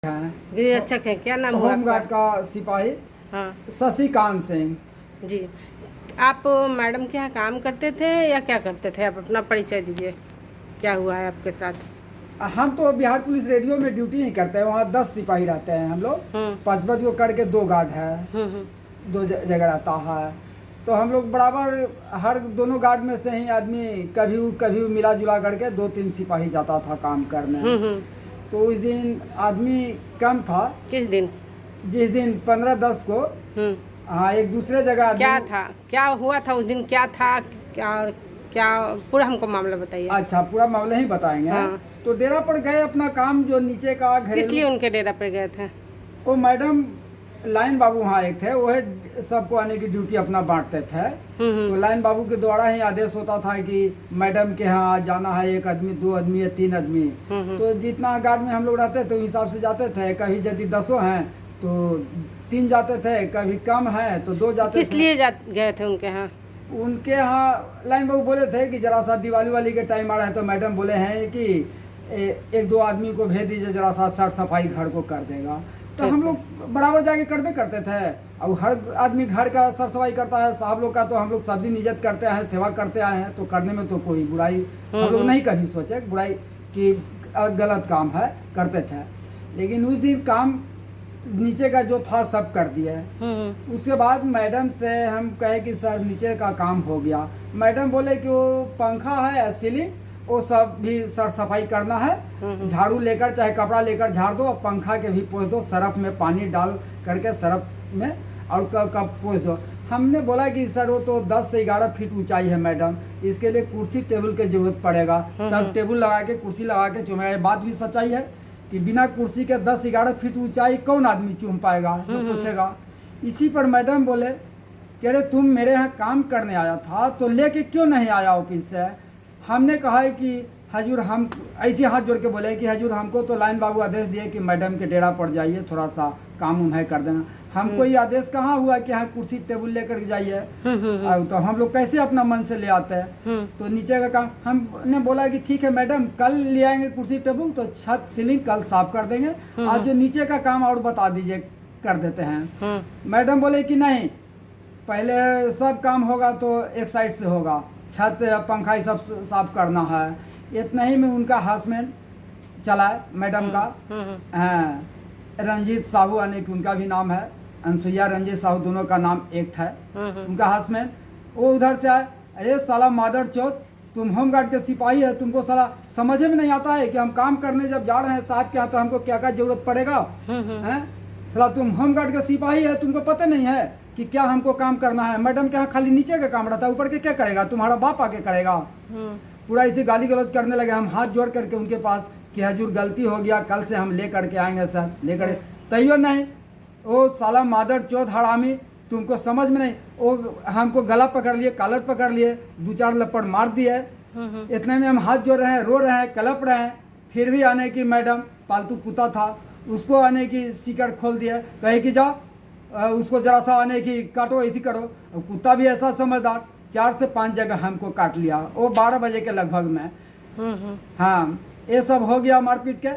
हैं गृहरक्षक है, क्या नाम हुआ होमगार्ड आपका? का सिपाही हाँ शशिकांत सिंह। जी। आप मैडम के यहाँ काम करते थे या क्या करते थे? आप अपना परिचय दीजिए, क्या हुआ है आपके साथ? हम तो बिहार पुलिस रेडियो में ड्यूटी ही करते हैं। वहाँ 10 सिपाही रहते हैं हम लोग। हम्म 5-5 को करके 2 गार्ड है, हम्म 2 जगह रहता है। तो हम लोग बराबर हर दोनों गार्ड में से ही आदमी कभी मिला जुला करके 2-3 सिपाही जाता था काम करने। हम्म। तो उस दिन आदमी कम था। किस दिन? जिस दिन 15-10 को हम्म। हाँ एक दूसरे जगह क्या आदमी। था, क्या हुआ था उस दिन, क्या था, क्या क्या पूरा हमको मामला बताइए। अच्छा पूरा मामला ही बताएंगे। हाँ। तो डेरा पर गए अपना काम जो नीचे का किस घरेलू। लिए उनके डेरा पे गए थे? वो मैडम लाइन बाबू वहाँ एक थे, वह सबको आने की ड्यूटी अपना बांटते थे। तो लाइन बाबू के द्वारा ही आदेश होता था कि मैडम के यहाँ जाना है 1 आदमी, 2 आदमी या 3 आदमी। तो जितना गार्ड में हम लोग रहते थे उस हिसाब से जाते थे। कभी यदि 10 हैं तो 3 जाते थे, कभी कम है तो 2 जाते किस थे। लिए गए थे उनके यहाँ? उनके यहाँ लाइन बाबू बोले थे कि जरा सा दिवाली वाली के टाइम आ रहा है, तो मैडम बोले हैं कि 1-2 आदमी को भेज दीजिए, जरा सा सर सफाई घर को कर देगा। तो हम लोग बराबर जाके करते करते थे। अब हर आदमी घर का सर सफाई करता है, साहब लोग का तो हम लोग सब दिन इज्जत करते हैं, सेवा करते आए हैं। तो करने में तो कोई बुराई हम लोग नहीं कभी सोचे बुराई कि गलत काम है, करते थे। लेकिन उस दिन काम नीचे का जो था सब कर दिए। उसके बाद मैडम से हम कहे कि सर नीचे का काम हो गया। मैडम बोले कि वो पंखा है सीलिंग, वो सब भी सर सफाई करना है। झाड़ू लेकर चाहे कपड़ा लेकर झाड़ दो और पंखा के भी पोंछ दो, सरफ में पानी डाल करके सरफ में, और कब पोंछ दो। हमने बोला कि सर वो तो 10 से 11 फीट ऊंचाई है मैडम, इसके लिए कुर्सी टेबल की जरूरत पड़ेगा। तब टेबल लगा के कुर्सी लगा के चूमेगा। ये बात भी सच्चाई है कि बिना कुर्सी के 10-11 फीट ऊंचाई कौन आदमी चूम पाएगा जो पूछेगा। इसी पर मैडम बोले कि अरे तुम मेरे यहाँ काम करने आया था तो लेके क्यों नहीं आया ऑफिस से। हमने कहा है कि हजूर हम ऐसे हाथ जोड़ के बोले कि हजूर हमको तो लाइन बाबू आदेश दिए कि मैडम के डेरा पर जाइए, थोड़ा सा काम उम है कर देना। हमको ये आदेश कहाँ हुआ कि हाँ कुर्सी टेबल लेकर जाइए। तो हम लोग कैसे अपना मन से ले आते हैं। तो नीचे का काम हमने बोला कि ठीक है मैडम कल ले आएंगे कुर्सी टेबल, तो छत सीलिंग कल साफ कर देंगे, आज जो नीचे का काम और बता दीजिए कर देते हैं। मैडम बोले कि नहीं, पहले सब काम होगा तो एक साइड से होगा, छत पंखा ये सब साफ करना है। इतना ही में उनका हस्बैंड चला है मैडम का, हाँ रंजीत साहू आने की उनका भी नाम है, अनसुईया रंजीत साहू, दोनों का नाम एक है। उनका हस्बैंड वो उधर से आए, अरे साला मादर चौथ, तुम होमगार्ड के सिपाही है, तुमको साला समझ में नहीं आता है कि हम काम करने जब जा रहे हैं साहब के यहाँ तो हमको क्या क्या जरूरत पड़ेगा। हैं साला तुम होमगार्ड के सिपाही है, तुमको पता नहीं है कि क्या हमको काम करना है। मैडम के यहाँ खाली नीचे का काम रहता है, ऊपर के क्या करेगा, तुम्हारा बाप आके करेगा। पूरा इसे गाली गलौज करने लगे। हम हाथ जोड़ करके उनके पास कि हजूर गलती हो गया, कल से हम ले करके आएंगे सर, लेकर तैयो नहीं। ओ साला मादर चौथ हरामी, तुमको समझ में नहीं। वो हमको गला पकड़ लिए, कॉलर पकड़ लिए, 2-4 लपड़ मार दिए। इतने में हम हाथ जोड़ रहे हैं, रो रहे हैं, कलप रहे हैं। फिर भी आने की मैडम पालतू कुत्ता था, उसको आने की सिकड़ खोल दिए, कहे कि जाओ उसको जरा सा आने की काटो, ऐसी करो। कुत्ता भी ऐसा समझदार, 4 से 5 जगह हमको काट लिया, वो 12 बजे के लगभग में। हाँ ये सब हो गया मारपीट के।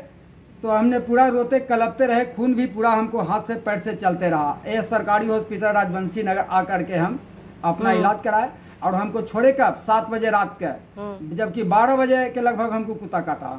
तो हमने पूरा रोते कलपते रहे, खून भी पूरा हमको हाथ से पैर से चलते रहा। ये सरकारी हॉस्पिटल राजवंशी नगर आकर के हम अपना इलाज कराए, और हमको छोड़े कब 7 बजे रात के, जबकि 12 बजे के लगभग हमको कुत्ता काटा।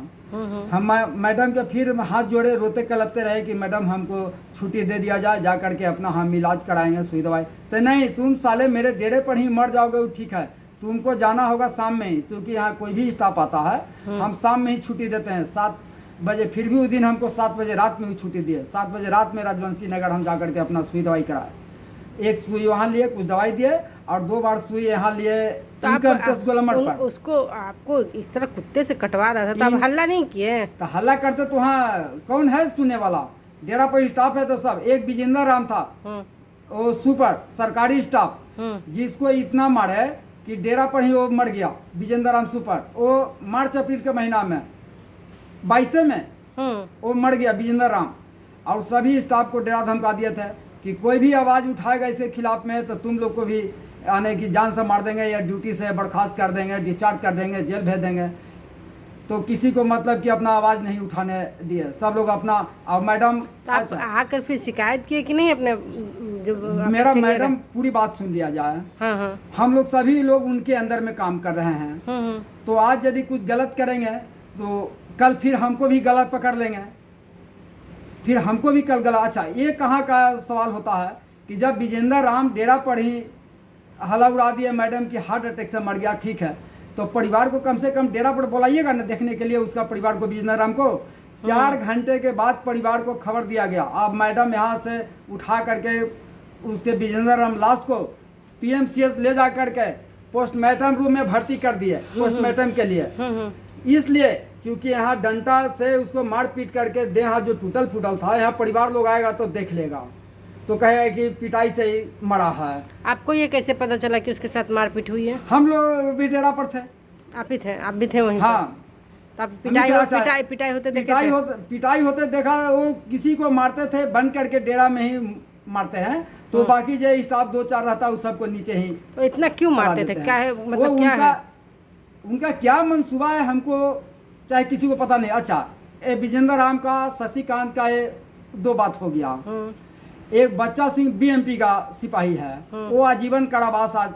हम मैडम के फिर हाथ जोड़े रोते कलपते रहे कि मैडम हमको छुट्टी दे दिया जाए, जा करके अपना हम इलाज कराएंगे, सुई दवाई। तो नहीं, तुम साले मेरे डेरे पर ही मर जाओगे, वो ठीक है, तुमको जाना होगा शाम में ही, क्योंकि यहाँ कोई भी स्टाफ आता है हम शाम में ही छुट्टी देते हैं 7 बजे। फिर भी उस दिन हमको 7 बजे रात में ही छुट्टी दिए। 7 बजे रात में राजवंशी नगर हम जा करके अपना सुई दवाई कराए। एक सुई वहाँ लिए, कुछ दवाई दिए, और 2 बार सुई यहाँ लिए। तो आप उसको आपको इस तरह कुत्ते से कटवा रहा था तो आप हल्ला नहीं किए? तो हल्ला करते तो वहाँ कौन है सुनने वाला, डेरा पर स्टाफ है तो सब। एक विजेंद्र राम था, वो सुपर सरकारी स्टाफ, जिसको इतना मारे कि डेरा पर ही वो मर गया। विजेंद्र राम सुपर, वो मार्च अप्रैल के महीना में 22 में वो मर गया विजेंद्र राम। और सभी स्टाफ को डेरा धमका दिए थे कि कोई भी आवाज़ उठाएगा इसके खिलाफ में तो तुम लोग को भी आने की जान से मार देंगे, या ड्यूटी से बर्खास्त कर देंगे, डिस्चार्ज कर देंगे, जेल भेज देंगे। तो किसी को मतलब कि अपना आवाज़ नहीं उठाने दिए, सब लोग अपना। और मैडम तो आप आकर फिर शिकायत किए कि नहीं अपने जो मेरा आपके senior मैडम है? पूरी बात सुन लिया जाए। हाँ हाँ। हम लोग सभी लोग उनके अंदर में काम कर रहे हैं, तो आज यदि कुछ गलत करेंगे तो कल फिर हमको भी गलत पकड़ लेंगे, फिर हमको भी कल गलत। अच्छा, ये कहाँ का सवाल होता है कि जब विजेंद्र राम डेरा पर ही हला उड़ा दिए मैडम की हार्ट अटैक से मर गया, ठीक है, तो परिवार को कम से कम डेरा पर बुलाइएगा ना देखने के लिए उसका परिवार को, विजेंद्र राम को। 4 घंटे के बाद परिवार को खबर दिया गया। अब मैडम यहाँ से उठा करके उसके विजेंद्र राम लाश को PMCS ले जा करके पोस्टमार्टम रूम में भर्ती कर दिए पोस्टमार्टम के लिए। इसलिए क्योंकि यहाँ डंडा से उसको मार पीट करके देह हाथ जो टूटल फूटल था, यहाँ परिवार लोग आएगा तो देख लेगा, तो कहेगा कि पिटाई से ही मरा है। आपको ये कैसे पता चला कि उसके साथ मारपीट हुई है? हम लोग भी डेरा पर थे। आप ही थे? आप भी थे वहीं? हाँ। तो आप पिटाई होते देखे थे? पिटाई होते देखा। वो किसी को मारते थे बंद करके डेरा में ही मारते हैं, तो बाकी जो स्टाफ 2-4 रहता है उस सबको नीचे ही। तो इतना क्यों मारते थे? क्या है मतलब, क्या है उनका क्या मनसूबा है हमको चाहे किसी को पता नहीं। अच्छा, ये विजेंद्र राम का शशिकांत का ये 2 बात हो गया। एक बच्चा सिंह BMP का सिपाही है, वो आजीवन कारावास आज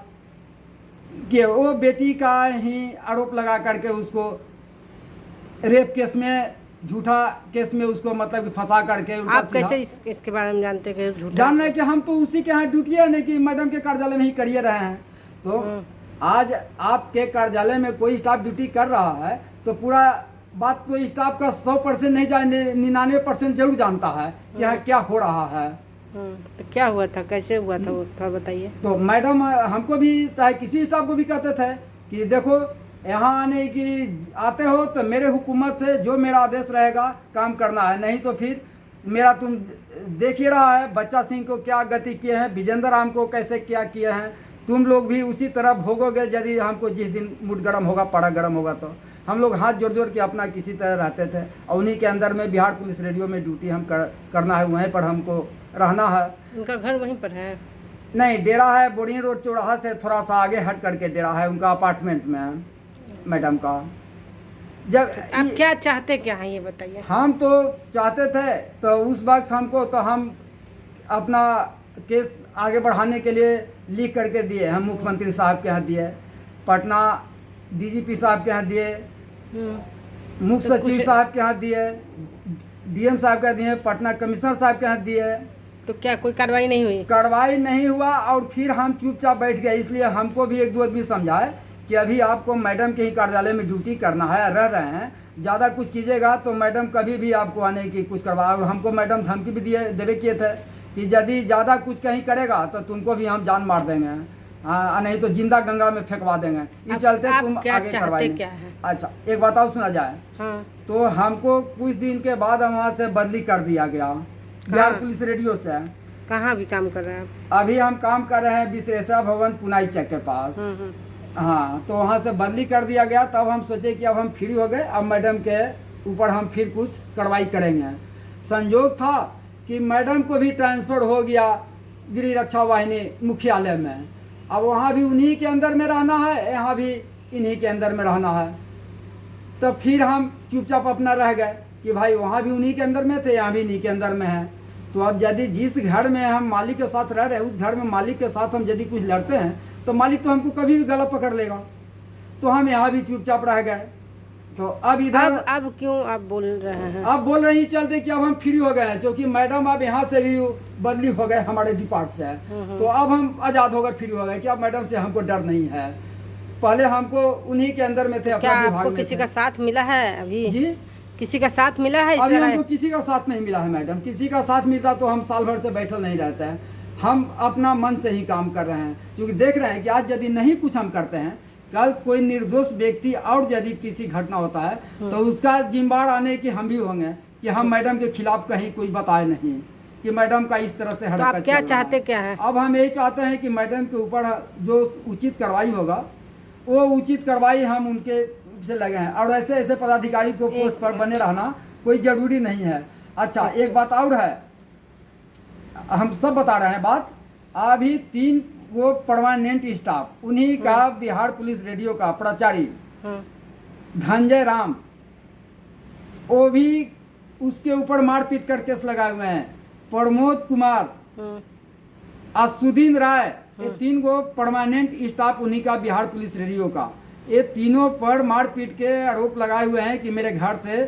के, वो बेटी का ही आरोप लगा करके उसको रेप केस में, झूठा केस में उसको मतलब कि फंसा करके। आप कैसे इसके बारे में जानते कि झूठा? जान रहे कि हम तो उसी के यहाँ ड्यूटी है नहीं कि मैडम के कार्यालय में ही करिए रहे हैं। तो आज आपके कार्यालय में कोई स्टाफ ड्यूटी कर रहा है तो पूरा बात तो स्टाफ का 100% नहीं जाने, 99% जरूर जानता है कि यहाँ क्या हो रहा है। तो क्या हुआ था, कैसे हुआ था वो थोड़ा बताइए। तो मैडम हमको भी चाहे किसी स्टाफ को भी कहते थे कि देखो यहाँ आने की आते हो तो मेरे हुकूमत से जो मेरा आदेश रहेगा काम करना है, नहीं तो फिर मेरा तुम देख ही रहा है बच्चा सिंह को क्या गति किए हैं, विजेंद्र राम को कैसे क्या किए हैं, तुम लोग भी उसी तरह भोगोगे यदि हमको जिस दिन मुठ गर्म होगा, पड़ा गर्म होगा। तो हम लोग हाथ जोड़ जोड़ के अपना किसी तरह रहते थे, और उन्हीं के अंदर में बिहार पुलिस रेडियो में ड्यूटी हम करना है, वहीं पर हमको रहना है। उनका घर वहीं पर है? नहीं, डेरा है बोरिंग रोड चौराहा से थोड़ा सा आगे हट करके डेरा है, उनका अपार्टमेंट में है मैडम का। जब आप क्या चाहते क्या हैं ये बताइए। हम तो चाहते थे तो उस वक्त हमको, तो हम अपना केस आगे बढ़ाने के लिए लिख करके दिए, हम मुख्यमंत्री साहब के यहाँ दिए, पटना DGP साहब के यहाँ दिए, मुख्य सचिव साहब के यहाँ दिए, DM साहब के यहाँ दिए, पटना कमिश्नर साहब के यहाँ दिए। तो क्या कोई कार्रवाई नहीं हुई? कार्रवाई नहीं हुआ और फिर हम चुपचाप बैठ गए। इसलिए हमको भी 1-2 आदमी समझाए कि अभी आपको मैडम के ही कार्यालय में ड्यूटी करना है, रह रहे हैं, ज़्यादा कुछ कीजिएगा तो मैडम कभी भी आपको आने की कुछ करवा। और हमको मैडम धमकी भी देवे किए थे कि यदि ज़्यादा कुछ कहीं करेगा तो तुमको भी हम जान मार देंगे, नहीं तो जिंदा गंगा में फेंकवा देंगे। ये चलते तुम आगे करवाई। अच्छा, एक बात और सुना जाए। हाँ। तो हमको कुछ दिन के बाद वहाँ से बदली कर दिया गया बिहार पुलिस रेडियो से। कहाँ भी काम कर रहे हैं? अभी हम काम कर रहे हैं विश्वेश्वर भवन पुनाई चौक के पास। हाँ, तो वहाँ से बदली कर दिया गया। तब हम सोचे कि अब हम फ्री हो गए, अब मैडम के ऊपर हम फिर कुछ कार्रवाई करेंगे। संयोग था कि मैडम को भी ट्रांसफ़र हो गया गृह रक्षा वाहिनी मुख्यालय में। अब वहाँ भी उन्हीं के अंदर में रहना है, यहाँ भी इन्हीं के अंदर में रहना है। तो फिर हम चुपचाप अपना रह गए कि भाई वहाँ भी उन्हीं के अंदर में थे, यहाँ भी इन्हीं के अंदर में है। तो अब यदि जिस घर में हम मालिक के साथ रह रहे हैं, उस घर में मालिक के साथ हम यदि कुछ लड़ते हैं तो मालिक तो हमको कभी भी गलत पकड़ लेगा। तो हम यहाँ भी चुपचाप रह गए। तो अब इधर अब क्यों आप बोल रहे हैं? अब बोल रही चलते कि अब हम फ्री हो गए हैं, क्योंकि मैडम अब यहाँ से भी बदली हो गए हमारे डिपार्ट से। तो अब हम आज़ाद हो गए, फ्री हो गए कि अब मैडम से हमको डर नहीं है। पहले हमको उन्हीं के अंदर में थे, अपना विभाग में। आपको किसी का साथ मिला है अभी? जी, किसी का साथ मिला है? अभी हमको किसी का साथ नहीं मिला है मैडम। किसी का साथ मिलता तो हम साल भर से बैठल नहीं रहते हैं। हम अपना मन से ही काम कर रहे हैं, क्योंकि देख रहे हैं कि आज यदि नहीं कुछ हम करते हैं, कल कोई निर्दोष व्यक्ति और यदि किसी घटना होता है तो उसका जिम्मेदार आने की हम भी होंगे कि हम मैडम के खिलाफ कहीं कोई बताए नहीं कि मैडम का इस तरह से हरकत। आप क्या चाहते क्या है? अब हम यही चाहते हैं कि मैडम के ऊपर जो उचित कार्रवाई होगा वो उचित कार्रवाई हम उनके से लगे हैं। और ऐसे ऐसे पदाधिकारी को पोस्ट पर बने रहना कोई ज़रूरी नहीं है। अच्छा, एक बात और है, हम सब बता रहे हैं बात। अभी 3 वो परमानेंट स्टाफ उन्हीं का बिहार पुलिस रेडियो का प्राचार्य धनंजय राम वो भी उसके ऊपर मारपीट कर केस लगाए हुए हैं। प्रमोद कुमार, असुद्दीन राय, ये 3 गो परमानेंट स्टाफ उन्हीं का बिहार पुलिस रेडियो का, ये तीनों पर मारपीट के आरोप लगाए हुए हैं कि मेरे घर से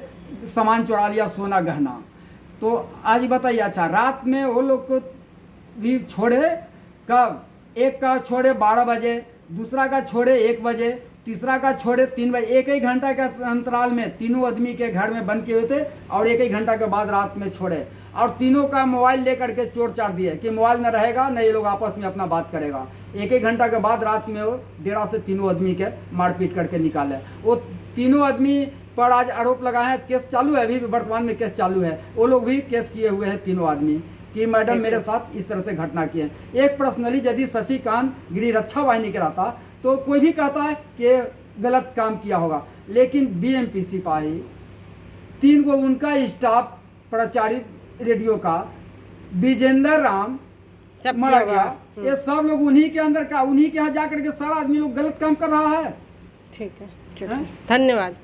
सामान चुरा लिया, सोना गहना। तो आज बताइए, अच्छा रात में वो लोग को भी छोड़े, कब? एक का छोड़े 12 बजे, दूसरा का छोड़े 1 बजे, तीसरा का छोड़े 3 बजे। एक ही घंटा के अंतराल में तीनों आदमी के घर में बंद किए हुए थे और एक ही घंटा के बाद रात में छोड़े। और तीनों का मोबाइल लेकर के चोर चार दिए कि मोबाइल न रहेगा न ये लोग आपस में अपना बात करेगा। एक ही घंटा के बाद रात में वो डेरा से तीनों आदमी के मारपीट करके निकाले। वो तीनों आदमी पर आज आरोप लगाए हैं, केस चालू है, अभी भी वर्तमान में केस चालू है। वो लोग भी केस किए हुए हैं तीनों आदमी कि मैडम मेरे साथ इस तरह से घटना की है। एक पर्सनली यदि शशिकांत गिरी रक्षा वाहिनी के रहता तो कोई भी कहता है कि गलत काम किया होगा, लेकिन बीएमपी सिपाही 3 गो उनका स्टाफ प्राचार्य रेडियो का, विजेंद्र राम सब मारा किया गया, ये सब लोग उन्हीं के अंदर का, उन्हीं के यहाँ जाकर के सारा आदमी लोग गलत काम कर रहा है। ठीक है, धन्यवाद।